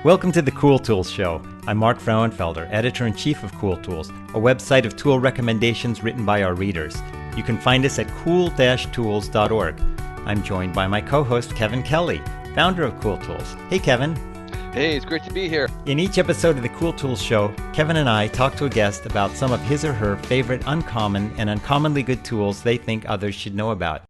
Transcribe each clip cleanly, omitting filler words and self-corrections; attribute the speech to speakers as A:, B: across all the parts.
A: Welcome to the Cool Tools Show. I'm Mark Frauenfelder, Editor-in-Chief of Cool Tools, a website of tool recommendations written by our readers. You can find us at cool-tools.org. I'm joined by my co-host, Kevin Kelly, founder of Cool Tools. Hey, Kevin.
B: Hey, it's great to be here.
A: In each episode of the Cool Tools Show, Kevin and I talk to a guest about some of his or her favorite uncommon and uncommonly good tools they think others should know about.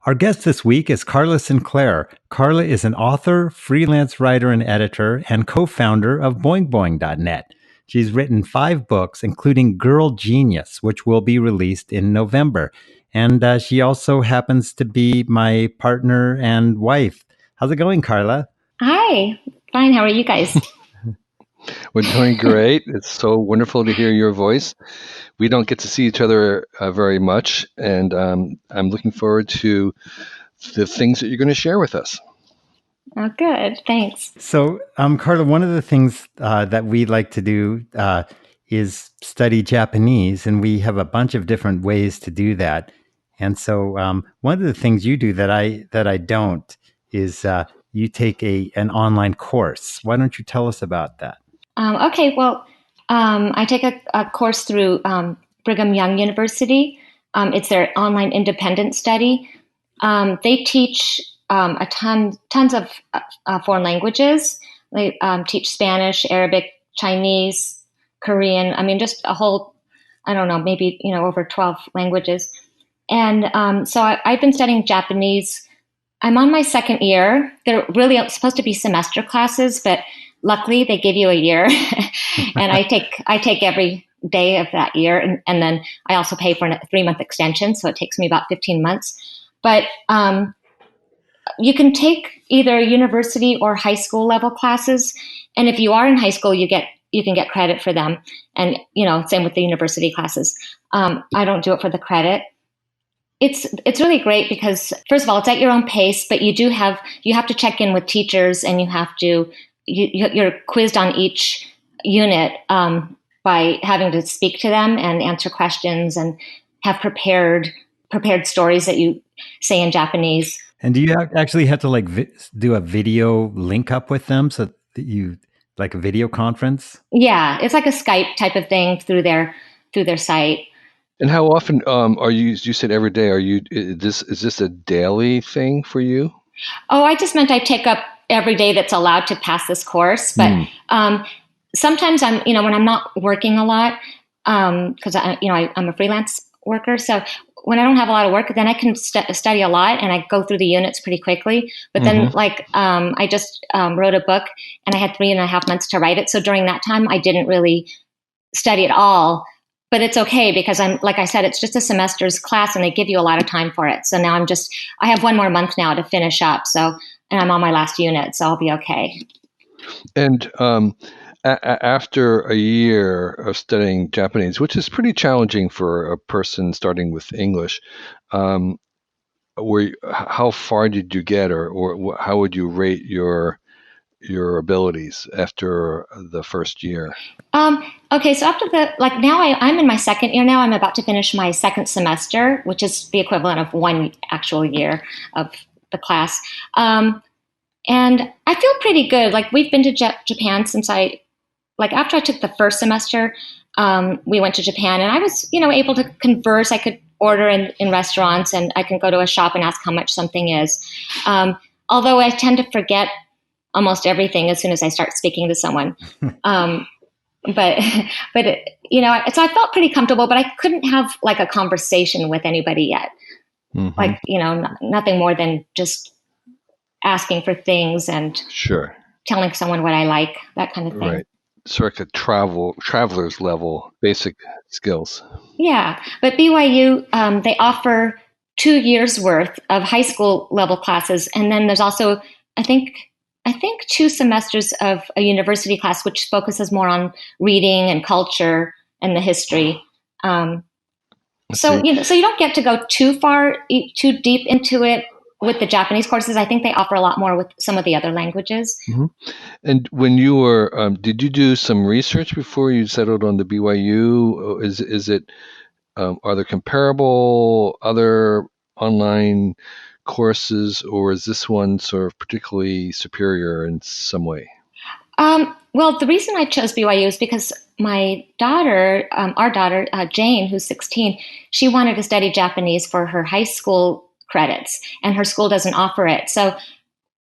A: Our guest this week is Carla Sinclair. Carla is an author, freelance writer and editor, and co-founder of BoingBoing.net. She's written 5 books, including Girl Genius, which will be released in November. And she also happens to be my partner and wife. How's it going, Carla?
C: Hi. Fine. How are you guys?
B: We're doing great. It's so wonderful to hear your voice. We don't get to see each other very much, and I'm looking forward to the things that you're going to share with us.
C: Oh, good. Thanks.
A: So, Carla, one of the things that we like to do is study Japanese, and we have a bunch of different ways to do that. And so, one of the things you do that I don't is you take an online course. Why don't you tell us about that?
C: Okay. Well, I take a course through Brigham Young University. It's their online independent study. They teach tons of foreign languages. They teach Spanish, Arabic, Chinese, Korean. I mean, just a whole, I don't know, maybe, over 12 languages. And so I've been studying Japanese. I'm on my second year. They're really supposed to be semester classes, but luckily they give you a year. And I take every day of that year. And then I also pay for a 3-month extension. So it takes me about 15 months. But you can take either university or high school level classes. And if you are in high school, you can get credit for them. And, same with the university classes. I don't do it for the credit. It's really great because, first of all, it's at your own pace, but you have to check in with teachers, and you're quizzed on each unit by having to speak to them and answer questions and have prepared stories that you say in Japanese.
A: And do you actually have to do a video link up with them so that you like a video conference?
C: Yeah, it's like a Skype type of thing through their site.
B: And how often are you? You said every day. Is this a daily thing for you?
C: Oh, I just meant I take up every day that's allowed to pass this course. But sometimes when I'm not working a lot, because I'm a freelance worker. So when I don't have a lot of work, then I can study a lot, and I go through the units pretty quickly. But then I just wrote a book, and I had 3.5 months to write it. So during that time, I didn't really study at all. But it's okay because like I said, it's just a semester's class, and they give you a lot of time for it. So now I have 1 more month now to finish up. And I'm on my last unit, so I'll be okay.
B: And after a year of studying Japanese, which is pretty challenging for a person starting with English, how far did you get, or how would you rate your abilities after the first year?
C: Okay, so after now I'm in my second year now. I'm about to finish my second semester, which is the equivalent of 1 actual year of the class. And I feel pretty good. Like, we've been to Japan since after I took the first semester, we went to Japan, and I was, able to converse. I could order in restaurants, and I can go to a shop and ask how much something is. Although I tend to forget almost everything as soon as I start speaking to someone. But so I felt pretty comfortable, but I couldn't have a conversation with anybody yet. Mm-hmm. Nothing more than just asking for things and
B: sure,
C: telling someone what I like, that kind of thing.
B: Right. So like a traveler's level, basic skills. Yeah.
C: But BYU, they offer 2 years worth of high school level classes. And then there's also, I think 2 semesters of a university class, which focuses more on reading and culture and the history. So you don't get to go too deep into it with the Japanese courses. I think they offer a lot more with some of the other languages.
B: Mm-hmm. And when you were, did you do some research before you settled on the BYU? Is it, are there comparable other online courses, or is this one sort of particularly superior in some way?
C: Well, the reason I chose BYU is because my daughter, our daughter, Jane, who's 16, she wanted to study Japanese for her high school credits, and her school doesn't offer it. So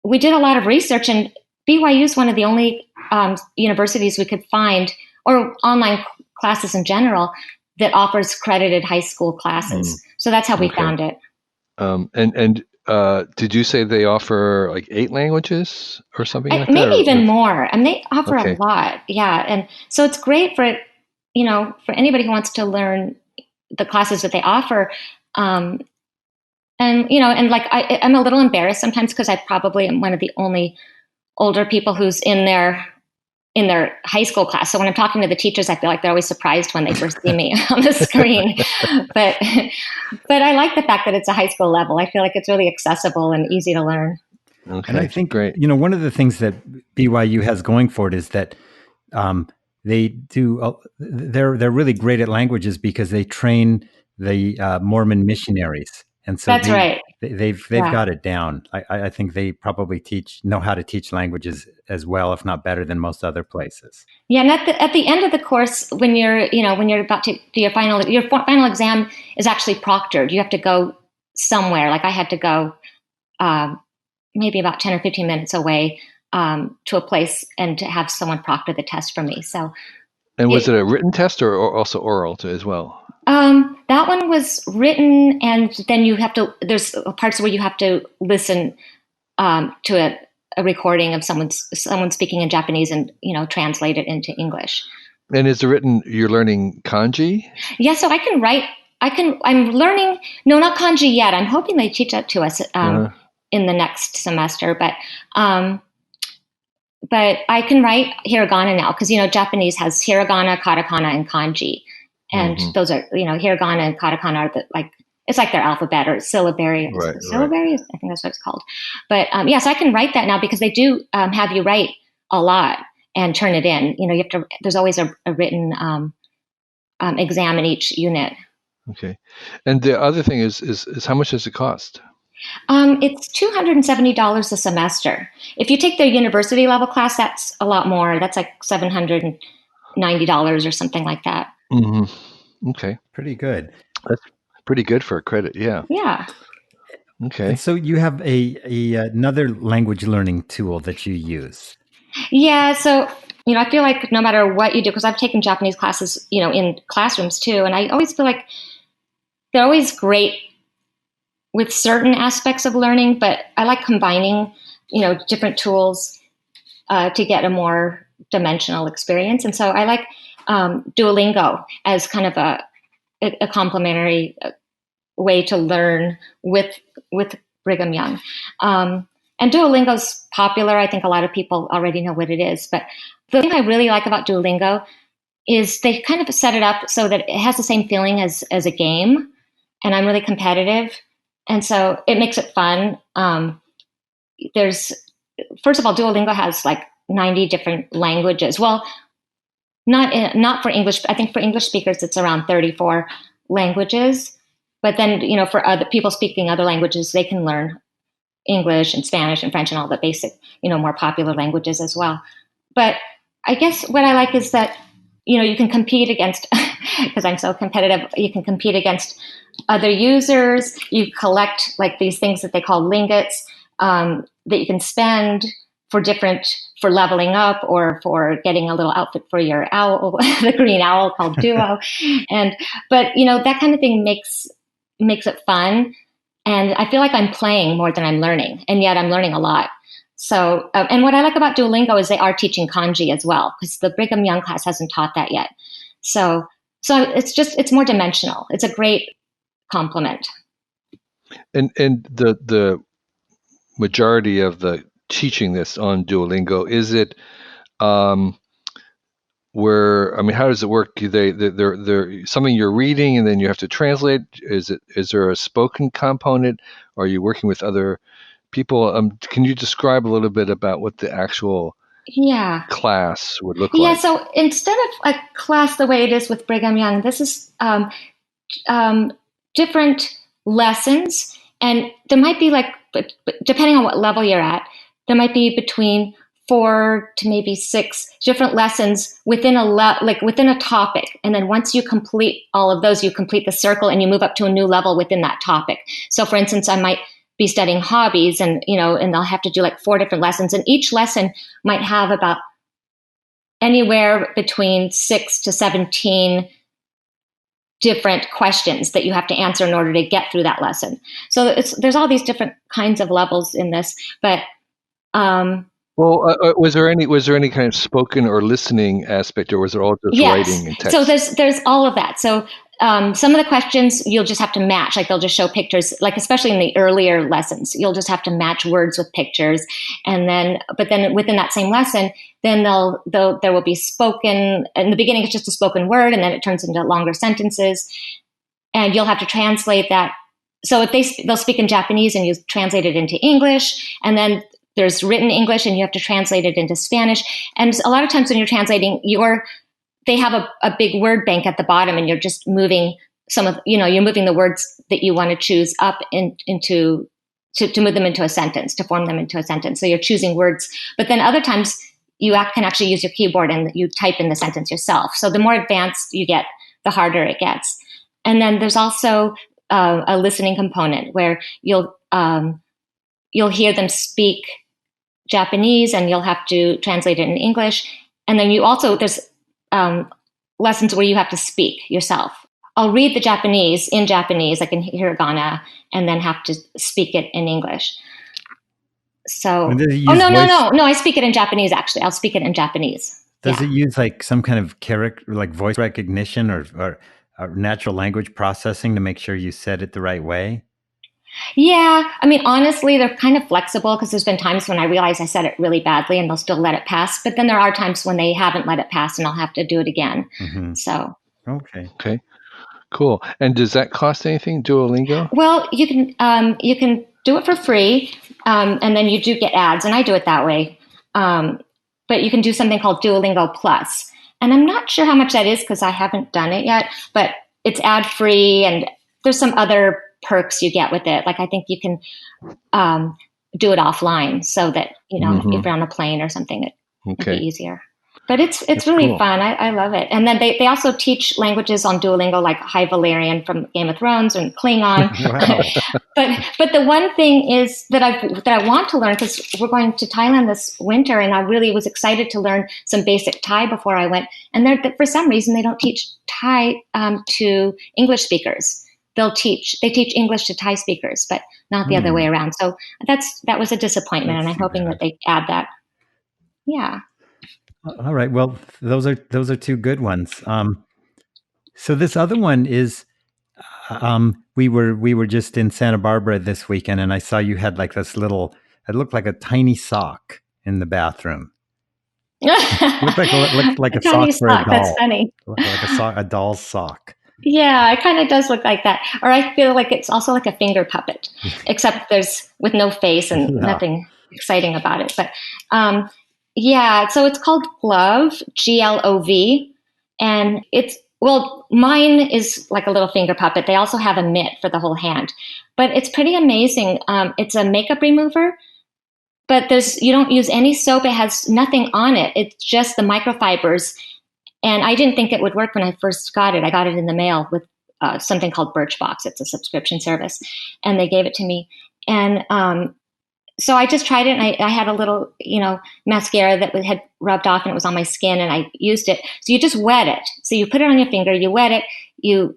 C: we did a lot of research, and BYU is one of the only universities we could find, or online classes in general, that offers credited high school classes. So that's how we found it.
B: Did you say they offer like 8 languages or something like that?
C: Maybe even more. And they offer a lot. Yeah. And so it's great for, for anybody who wants to learn the classes that they offer. And like I'm a little embarrassed sometimes because I probably am one of the only older people who's in their high school class. So when I'm talking to the teachers, I feel like they're always surprised when they first see me on the screen. But I like the fact that it's a high school level. I feel like it's really accessible and easy to learn.
B: Okay,
A: and I think
B: great.
A: One of the things that BYU has going for it is that they do. They're really great at languages because they train the Mormon missionaries, and so
C: that's right.
A: They've got it down. I think they probably know how to teach languages as well, if not better, than most other places.
C: Yeah, and at the end of the course, when you're about to do your final exam is actually proctored. You have to go somewhere. Like I had to go maybe about 10 or 15 minutes away to a place and to have someone proctor the test for me. So,
B: and was it a written test or also oral as well?
C: That one was written, and then there's parts where you have to listen to a recording of someone speaking in Japanese and translate it into English.
B: And is it written? You're learning kanji?
C: Yeah, so I can write. I'm learning. No, not kanji yet. I'm hoping they teach that to us in the next semester. But I can write hiragana now because Japanese has hiragana, katakana, and kanji. And those are, hiragana and katakana are it's like their alphabet or syllabary. Syllabary, I think that's what it's called. But so I can write that now because they do have you write a lot and turn it in. You have to. There's always a written exam in each unit.
B: Okay, and the other thing is how much does it cost?
C: It's $270 a semester. If you take their university level class, that's a lot more. That's like $790 or something like that.
B: Mm-hmm. Okay.
A: Pretty good.
B: That's pretty good for a credit. Yeah.
C: Yeah.
B: Okay.
A: And so you have another language learning tool that you use.
C: Yeah. So, I feel like no matter what you do, because I've taken Japanese classes, in classrooms too. And I always feel like they're always great with certain aspects of learning, but I like combining, different tools to get a more dimensional experience. And so I like Duolingo as kind of a complementary way to learn with Brigham Young. And Duolingo's popular. I think a lot of people already know what it is. But the thing I really like about Duolingo is they kind of set it up so that it has the same feeling as a game. And I'm really competitive. And so it makes it fun. First of all, Duolingo has like 90 different languages. Well, not for English. I think for English speakers, it's around 34 languages. But then, for other people speaking other languages, they can learn English and Spanish and French and all the basic, more popular languages as well. But I guess what I like is that, you can compete against, because I'm so competitive, you can compete against other users. You collect like these things that they call lingots that you can spend for leveling up or for getting a little outfit for your owl, the green owl called Duo. But that kind of thing makes it fun. And I feel like I'm playing more than I'm learning. And yet I'm learning a lot. So, and what I like about Duolingo is they are teaching kanji as well, because the Brigham Young class hasn't taught that yet. So it's more dimensional. It's a great complement.
B: And the majority of the teaching this on Duolingo, is it how does it work? They're something you're reading and then you have to translate. Is there a spoken component? Are you working with other people? Can you describe a little bit about what the actual class would look like?
C: Yeah, so instead of a class the way it is with Brigham Young, this is different lessons. And there might be depending on what level you're at, there might be between 4 to maybe 6 different lessons within within a topic. And then once you complete all of those, you complete the circle and you move up to a new level within that topic. So for instance, I might be studying hobbies and I'll have to do like 4 different lessons. And each lesson might have about anywhere between 6 to 17 different questions that you have to answer in order to get through that lesson. So there's all these different kinds of levels in this, but
B: was there any kind of spoken or listening aspect, or was it all just writing and text?
C: So there's all of that. So some of the questions you'll just have to match, like they'll just show pictures, like especially in the earlier lessons, you'll just have to match words with pictures. But then within that same lesson, then there will be spoken. In the beginning, it's just a spoken word, and then it turns into longer sentences, and you'll have to translate that. So if they'll speak in Japanese and you translate it into English, and then there's written English and you have to translate it into Spanish. And a lot of times when you're translating, they have a big word bank at the bottom, and you're just moving you're moving the words that you want to choose up into to move them into a sentence, to form them into a sentence. So you're choosing words, but then other times you can actually use your keyboard and you type in the sentence yourself. So the more advanced you get, the harder it gets. And then there's also a listening component where you'll hear them speak Japanese and you'll have to translate it in English. And then there's lessons where you have to speak yourself. I'll read the Japanese in Japanese, like in hiragana, and then have to speak it in English. So, no, I speak it in Japanese, actually. I'll speak it in Japanese.
A: Does it use like some kind of character, like voice recognition or natural language processing to make sure you said it the right way?
C: Yeah, I mean, honestly, they're kind of flexible because there's been times when I realize I said it really badly and they'll still let it pass. But then there are times when they haven't let it pass and I'll have to do it again. Mm-hmm. So.
B: Okay, cool. And does that cost anything, Duolingo?
C: Well, you can do it for free, and then you do get ads, and I do it that way. But you can do something called Duolingo Plus, and I'm not sure how much that is because I haven't done it yet. But it's ad free, and there's some other perks you get with it. Like I think you can do it offline so that, if you're on a plane or something, it'd be easier. But it's really cool. Fun. I love it. And then they also teach languages on Duolingo, like High Valyrian from Game of Thrones and Klingon. But the one thing is that I want to learn, because we're going to Thailand this winter, and I really was excited to learn some basic Thai before I went. And for some reason, they don't teach Thai to English speakers. They teach English to Thai speakers, but not the other way around. So that was a disappointment, and I'm hoping that they add that. Yeah.
A: All right. Well, those are two good ones. So this other one is, we were just in Santa Barbara this weekend, and I saw you had like this little. It looked like a tiny sock in the bathroom. Looked like a sock for a doll.
C: That's funny.
A: Like a doll's sock.
C: Yeah, it kind of does look like that. Or I feel like it's also like a finger puppet, except with no face and nothing exciting about it. But so it's called GLOV, GLOV, and mine is like a little finger puppet. They also have a mitt for the whole hand, but it's pretty amazing. It's a makeup remover, but you don't use any soap. It has nothing on it. It's just the microfibers. And I didn't think it would work when I first got it. I got it in the mail with something called Birchbox. It's a subscription service, and they gave it to me. And so I just tried it, and I had a little, mascara that had rubbed off, and it was on my skin, and I used it. So you just wet it. So you put it on your finger, you wet it, you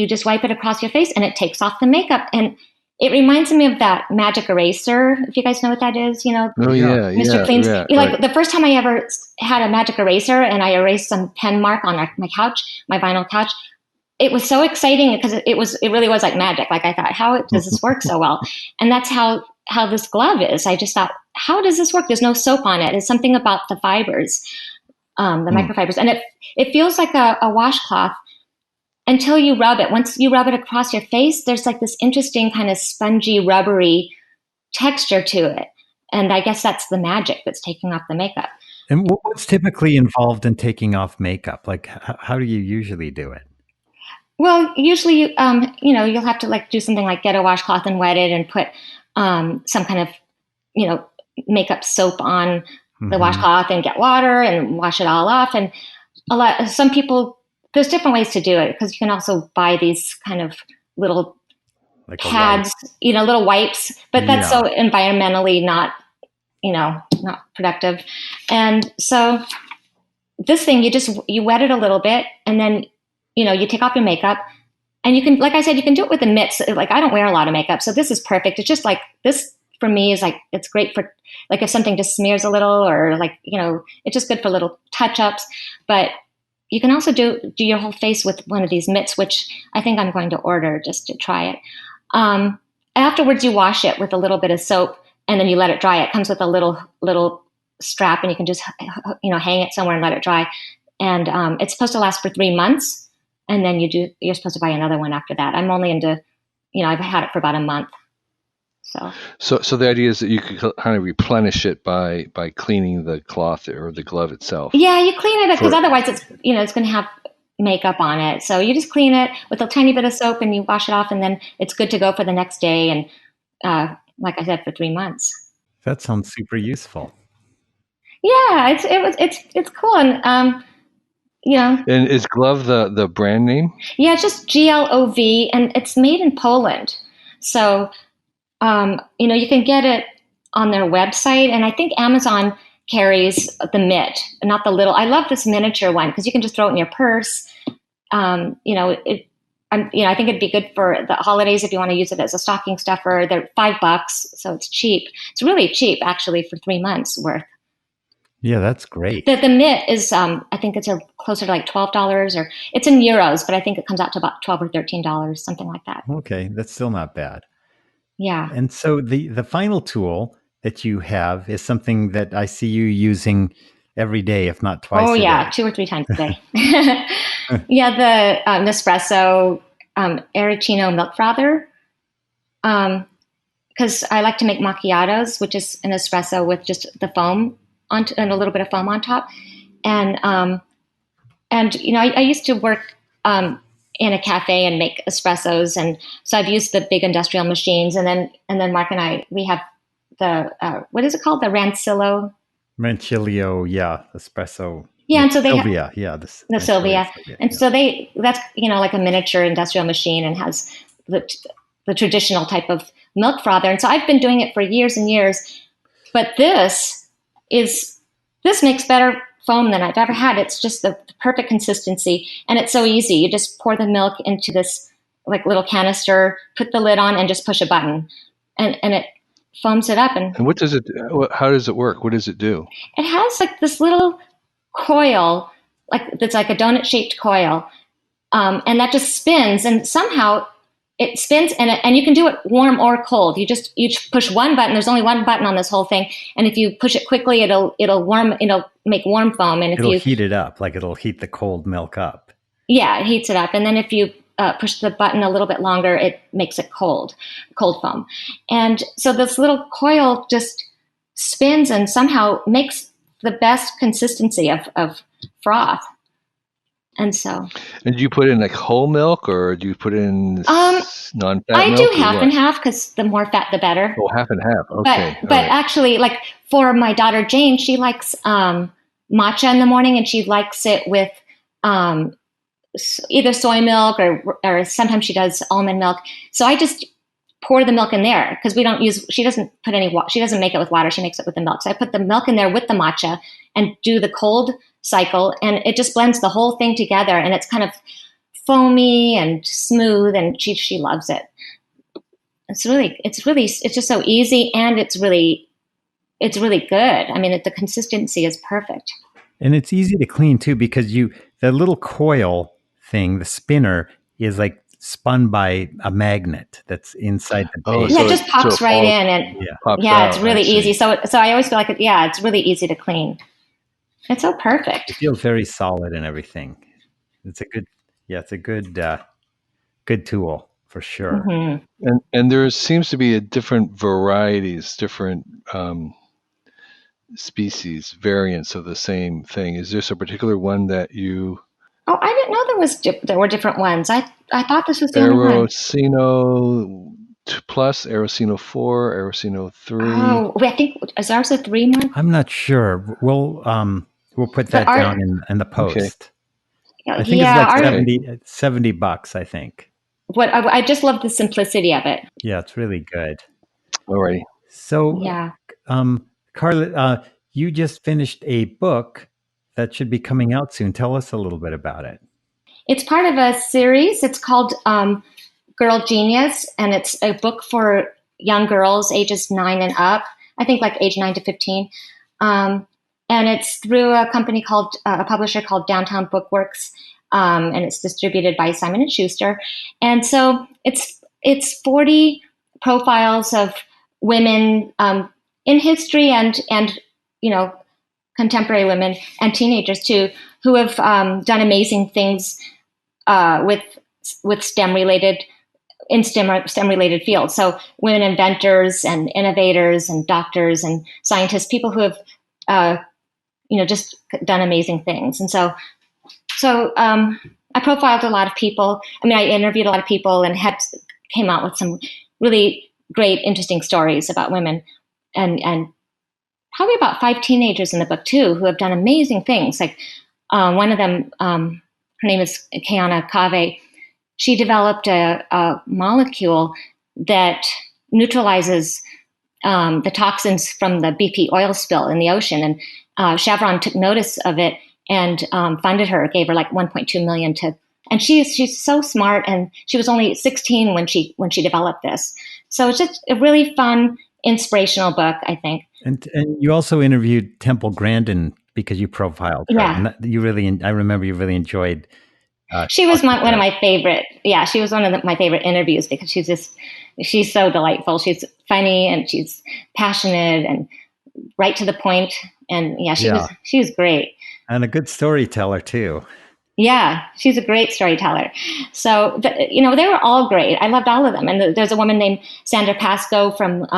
C: just wipe it across your face, and it takes off the makeup. And it reminds me of that magic eraser, if you guys know what that is, Mr. Clean's. Like the first time I ever had a magic eraser and I erased some pen mark on my couch, my vinyl couch, it was so exciting because it really was like magic. Like I thought, how does this work so well? And that's how this glove is. I just thought, how does this work? There's no soap on it. It's something about the fibers, the microfibers. And it feels like a washcloth until you rub it. Once you rub it across your face, there's like this interesting kind of spongy, rubbery texture to it. And I guess that's the magic that's taking off the makeup.
A: And what's typically involved in taking off makeup? Like, how do you usually do it?
C: Well, usually, you'll have to like do something like get a washcloth and wet it and put some kind of, makeup soap on. the washcloth and get water and wash it all off. And some people, there's different ways to do it, because you can also buy these kind of little
A: Like
C: pads, little wipes, but that's so environmentally not productive. And so this thing, you wet it a little bit, and then, you take off your makeup, and you can, like I said, you can do it with the mitts. Like, I don't wear a lot of makeup, so this is perfect. It's just like this for me is like, it's great for like if something just smears a little, or like, it's just good for little touch ups. But you can also do your whole face with one of these mitts, which I think I'm going to order just to try it. Afterwards, you wash it with a little bit of soap, and then you let it dry. It comes with a little strap, and you can just hang it somewhere and let it dry. And it's supposed to last for 3 months. And then you're supposed to buy another one after that. I'm only into, I've had it for about a month.
B: So the idea is that you could kind of replenish it by cleaning the cloth or the glove itself.
C: Yeah, you clean it, because otherwise it's it's going to have makeup on it. So you just clean it with a tiny bit of soap, and you wash it off, and then it's good to go for the next day. And like I said, for 3 months.
A: That sounds super useful.
C: Yeah, it's cool. And
B: And is GLOV the brand name?
C: Yeah, it's just GLOV, and it's made in Poland. So, you can get it on their website, and I think Amazon carries the mitt, not the little. I love this miniature one because you can just throw it in your purse. I think it'd be good for the holidays if you want to use it as a stocking stuffer. They're $5, so it's cheap. It's really cheap, actually, for 3 months worth.
A: Yeah, that's great.
C: The mitt is, I think it's closer to like $12, or it's in euros, but I think it comes out to about $12 or $13, something like that.
A: Okay, that's still not bad.
C: Yeah.
A: And so the final tool that you have is something that I see you using every day, if not twice a day.
C: 2 or 3 times a day. Yeah, the Nespresso Arancino milk frother. Because I like to make macchiatos, which is an espresso with just the foam and a little bit of foam on top. And I used to work in a cafe and make espressos, and so I've used the big industrial machines. And then Mark and I, we have the what is it called? The Rancilio,
A: yeah, espresso.
C: Yeah, and so they
A: Sylvia,
C: the Sylvia, and so that's like a miniature industrial machine, and has the traditional type of milk frother. And so I've been doing it for years and years. But this makes better foam than I've ever had. It's just the perfect consistency, and it's so easy. You just pour the milk into this like little canister, put the lid on, and just push a button, and it foams it up. And
B: what does it? How does it work? What does it do?
C: It has like this little coil, that's like a donut shaped coil, and that just spins, and somehow it spins, and you can do it warm or cold. You push one button. There's only one button on this whole thing, and if you push it quickly, it'll make warm foam, and if
A: it'll heat it up, like it'll heat the cold milk up.
C: Yeah, it heats it up, and then if you push the button a little bit longer, it makes it cold foam. And so this little coil just spins and somehow makes the best consistency of froth. And so.
B: And do you put in like whole milk, or do you put in non-fat milk?
C: I do half and half, because the more fat, the better.
B: Oh, half and half. Okay.
C: But actually, like for my daughter Jane, she likes matcha in the morning, and she likes it with either soy milk or sometimes she does almond milk. So I just pour the milk in there, because she doesn't put she doesn't make it with water. She makes it with the milk. So I put the milk in there with the matcha and do the cold cycle, and it just blends the whole thing together, and it's kind of foamy and smooth, and she loves it. It's just so easy, and it's really good. I mean, the consistency is perfect.
A: And it's easy to clean too, because the little coil thing, the spinner, is like spun by a magnet that's inside the base.
C: Yeah, it just pops right in, and it's really easy. So I always feel like it's really easy to clean. It's so perfect.
A: It feels very solid and everything. It's a good tool for sure.
C: Mm-hmm.
B: And there seems to be different varieties, different species, variants of the same thing. Is there a particular one that you?
C: Oh, I didn't know there were different ones. I thought this was the only one.
B: Arrocino, plus, Aracino 4, Aracino 3.
C: Oh, wait, I think, is ours a 3-month?
A: I'm not sure. We'll put that down in the post. I think it's like $70, I think.
C: I just love the simplicity of it.
A: Yeah, it's really good.
B: Alrighty.
A: So,
C: Yeah.
A: Carla, you just finished a book that should be coming out soon. Tell us a little bit about it.
C: It's part of a series. It's called Girl Genius, and it's a book for young girls ages 9 and up. I think like age 9 to 15. And it's through a company a publisher called Downtown Bookworks, and it's distributed by Simon & Schuster. And so it's 40 profiles of women in history and contemporary women and teenagers too, who have done amazing things with STEM related fields. So women inventors and innovators and doctors and scientists, people who have just done amazing things. And so I profiled a lot of people. I interviewed a lot of people and came out with some really great, interesting stories about women, and probably about 5 teenagers in the book too, who have done amazing things. Like one of them, her name is Kiana Cave. She developed a molecule that neutralizes the toxins from the BP oil spill in the ocean. And Chevron took notice of it and funded her, gave her like $1.2 million and she's so smart, and she was only 16 when she developed this. So it's just a really fun, inspirational book, I think.
A: And you also interviewed Temple Grandin because you profiled her.
C: Yeah.
A: And I remember you really enjoyed.
C: She was one of my favorite. Yeah, she was one of my favorite interviews because she's so delightful. She's funny and she's passionate and right to the point. And she was great.
A: And a good storyteller too.
C: Yeah, she's a great storyteller. So, they were all great. I loved all of them. And there's a woman named Sandra Pasco from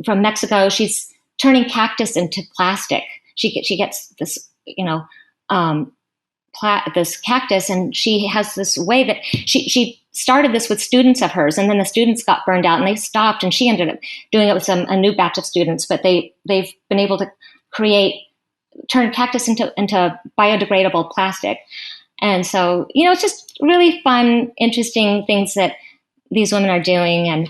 C: Mexico. She's turning cactus into plastic. She gets this, this cactus, and she has this way that she started this with students of hers, and then the students got burned out and they stopped, and she ended up doing it with a new batch of students. But they've been able to turn cactus into biodegradable plastic. And so, it's just really fun, interesting things that these women are doing. And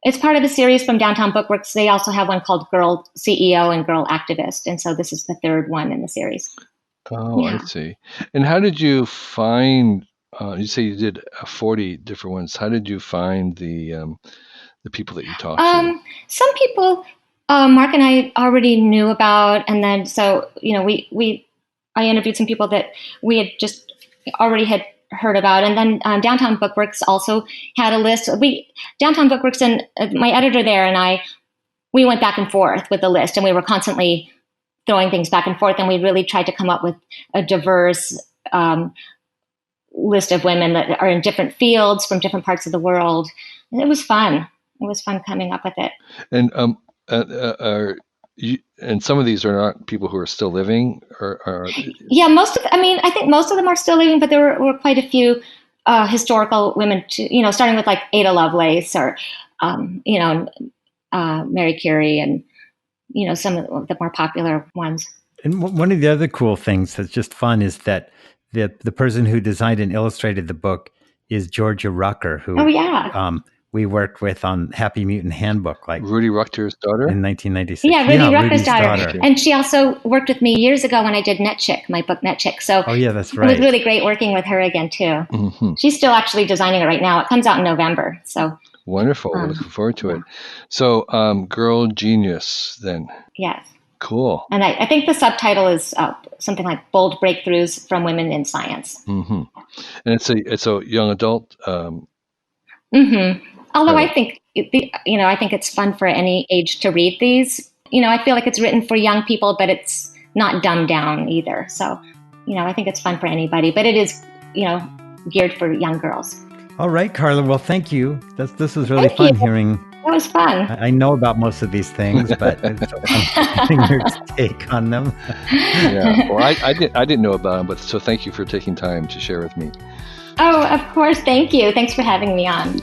C: it's part of a series from Downtown Bookworks. They also have one called Girl CEO and Girl Activist. And so this is the 3rd one in the series.
B: Oh, yeah. I see. And how did you find, you say you did 40 different ones. How did you find the people that you talked to?
C: Some people Mark and I already knew about. And then, so, I interviewed some people that we had just already had heard about. And then Downtown Bookworks also had a list. Downtown Bookworks and my editor there and we went back and forth with the list, and we were constantly throwing things back and forth. And we really tried to come up with a diverse list of women that are in different fields from different parts of the world. And it was fun. It was fun coming up with it.
B: And and some of these are not people who are still living, or
C: yeah, I think most of them are still living, but there were quite a few historical women too, starting with like Ada Lovelace or Mary Curie, and some of the more popular ones.
A: And one of the other cool things that's just fun is that the person who designed and illustrated the book is Georgia Rucker, who we worked with on Happy Mutant Handbook, like
B: Rudy Rucker's daughter
A: in 1996.
C: Yeah, Rucker's daughter. And she also worked with me years ago when I did NetChick, my book NetChick. So
A: that's right.
C: It was really great working with her again too. Mm-hmm. She's still actually designing it right now. It comes out in November. So
B: wonderful. We're looking forward to it. So, Girl Genius, then.
C: Yes.
B: Cool.
C: And I think the subtitle is something like Bold Breakthroughs from Women in Science.
B: Mm-hmm. And it's a young adult.
C: Mm-hmm. Although I think I think it's fun for any age to read these. I feel like it's written for young people, but it's not dumbed down either. So, I think it's fun for anybody, but it is, geared for young girls.
A: All right, Carla. Well, thank you. This was really fun hearing.
C: That was fun.
A: I know about most of these things, but it's fun getting your take on them.
B: Yeah. Well, I didn't know about them, but so thank you for taking time to share with me.
C: Oh, of course. Thank you. Thanks for having me on.